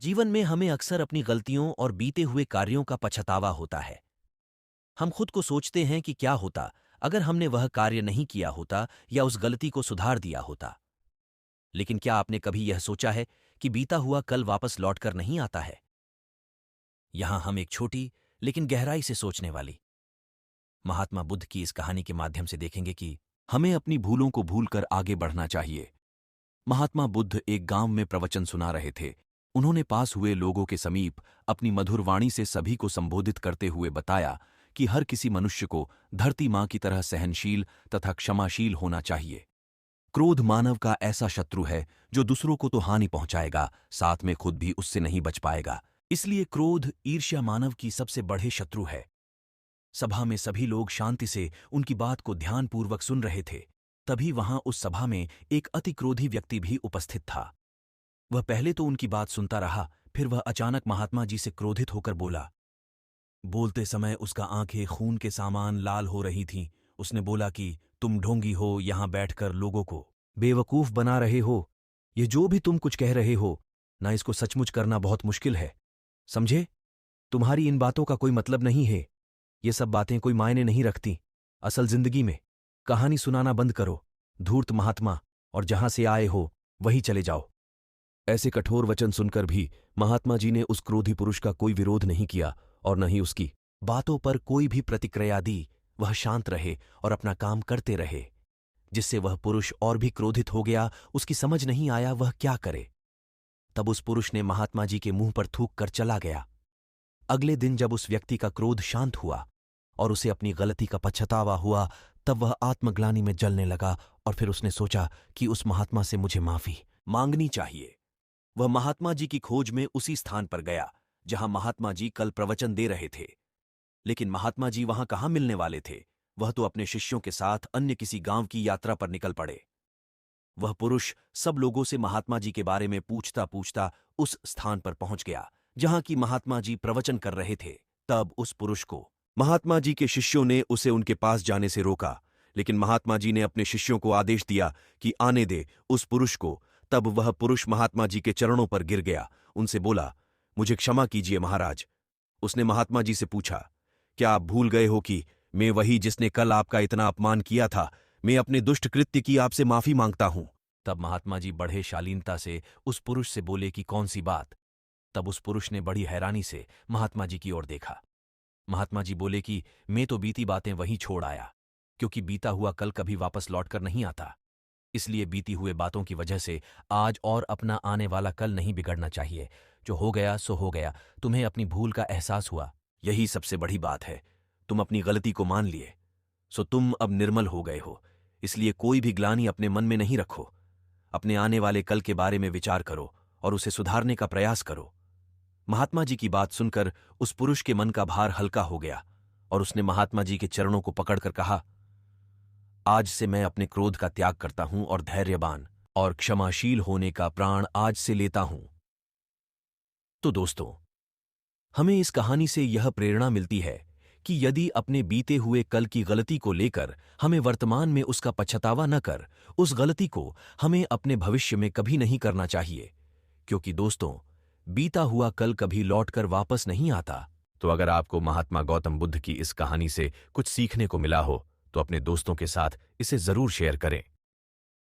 जीवन में हमें अक्सर अपनी गलतियों और बीते हुए कार्यों का पछतावा होता है। हम खुद को सोचते हैं कि क्या होता अगर हमने वह कार्य नहीं किया होता या उस गलती को सुधार दिया होता। लेकिन क्या आपने कभी यह सोचा है कि बीता हुआ कल वापस लौटकर नहीं आता है? यहां हम एक छोटी लेकिन गहराई से सोचने वाली महात्मा बुद्ध की इस कहानी के माध्यम से देखेंगे कि हमें अपनी भूलों को भूलकर आगे बढ़ना चाहिए। महात्मा बुद्ध एक गांव में प्रवचन सुना रहे थे। उन्होंने पास हुए लोगों के समीप अपनी मधुर वाणी से सभी को संबोधित करते हुए बताया कि हर किसी मनुष्य को धरती मां की तरह सहनशील तथा क्षमाशील होना चाहिए। क्रोध मानव का ऐसा शत्रु है जो दूसरों को तो हानि पहुंचाएगा, साथ में खुद भी उससे नहीं बच पाएगा। इसलिए क्रोध, ईर्ष्या मानव की सबसे बड़े शत्रु है। सभा में सभी लोग शांति से उनकी बात को ध्यानपूर्वक सुन रहे थे। तभी वहां उस सभा में एक अति क्रोधी व्यक्ति भी उपस्थित था। वह पहले तो उनकी बात सुनता रहा, फिर वह अचानक महात्मा जी से क्रोधित होकर बोला। बोलते समय उसका आंखें खून के सामान लाल हो रही थीं। उसने बोला कि तुम ढोंगी हो, यहां बैठकर लोगों को बेवकूफ बना रहे हो। ये जो भी तुम कुछ कह रहे हो ना, इसको सचमुच करना बहुत मुश्किल है, समझे? तुम्हारी इन बातों का कोई मतलब नहीं है। ये सब बातें कोई मायने नहीं रखती असल जिंदगी में। कहानी सुनाना बंद करो, धूर्त महात्मा, और जहां से आए हो वहीं चले जाओ। ऐसे कठोर वचन सुनकर भी महात्मा जी ने उस क्रोधी पुरुष का कोई विरोध नहीं किया और न ही उसकी बातों पर कोई भी प्रतिक्रिया दी। वह शांत रहे और अपना काम करते रहे, जिससे वह पुरुष और भी क्रोधित हो गया। उसकी समझ नहीं आया वह क्या करे। तब उस पुरुष ने महात्मा जी के मुंह पर थूक कर चला गया। अगले दिन जब उस व्यक्ति का क्रोध शांत हुआ और उसे अपनी गलती का पछतावा हुआ, तब वह आत्मग्लानि में जलने लगा और फिर उसने सोचा कि उस महात्मा से मुझे माफी मांगनी चाहिए। वह महात्मा जी की खोज में उसी स्थान पर गया जहां महात्मा जी कल प्रवचन दे रहे थे। लेकिन महात्मा जी वहां कहाँ मिलने वाले थे? वह तो अपने शिष्यों के साथ अन्य किसी गांव की यात्रा पर निकल पड़े। वह पुरुष सब लोगों से महात्मा जी के बारे में पूछता पूछता उस स्थान पर पहुंच गया जहां की महात्मा जी प्रवचन कर रहे थे। तब उस पुरुष को महात्मा जी के शिष्यों ने उसे उनके पास जाने से रोका, लेकिन महात्मा जी ने अपने शिष्यों को आदेश दिया कि आने दे उस पुरुष को। तब वह पुरुष महात्मा जी के चरणों पर गिर गया। उनसे बोला, मुझे क्षमा कीजिए महाराज। उसने महात्मा जी से पूछा, क्या आप भूल गए हो कि मैं वही जिसने कल आपका इतना अपमान किया था? मैं अपने दुष्ट कृत्य की आपसे माफी मांगता हूं। तब महात्मा जी बड़े शालीनता से उस पुरुष से बोले कि कौन सी बात? तब उस पुरुष ने बड़ी हैरानी से महात्मा जी की ओर देखा। महात्मा जी बोले कि मैं तो बीती बातें वहीं छोड़ आया, क्योंकि बीता हुआ कल कभी वापस लौटकर नहीं आता। इसलिए बीती हुए बातों की वजह से आज और अपना आने वाला कल नहीं बिगड़ना चाहिए। जो हो गया सो हो गया। तुम्हें अपनी भूल का एहसास हुआ, यही सबसे बड़ी बात है। तुम अपनी गलती को मान लिए, सो तुम अब निर्मल हो गए हो। इसलिए कोई भी ग्लानि अपने मन में नहीं रखो। अपने आने वाले कल के बारे में विचार करो और उसे सुधारने का प्रयास करो। महात्मा जी की बात सुनकर उस पुरुष के मन का भार हल्का हो गया और उसने महात्मा जी के चरणों को पकड़कर कहा, आज से मैं अपने क्रोध का त्याग करता हूं और धैर्यवान और क्षमाशील होने का प्राण आज से लेता हूं। तो दोस्तों, हमें इस कहानी से यह प्रेरणा मिलती है कि यदि अपने बीते हुए कल की गलती को लेकर हमें वर्तमान में उसका पछतावा न कर, उस गलती को हमें अपने भविष्य में कभी नहीं करना चाहिए। क्योंकि दोस्तों, बीता हुआ कल कभी लौटकर वापस नहीं आता। तो अगर आपको महात्मा गौतम बुद्ध की इस कहानी से कुछ सीखने को मिला हो तो अपने दोस्तों के साथ इसे जरूर शेयर करें।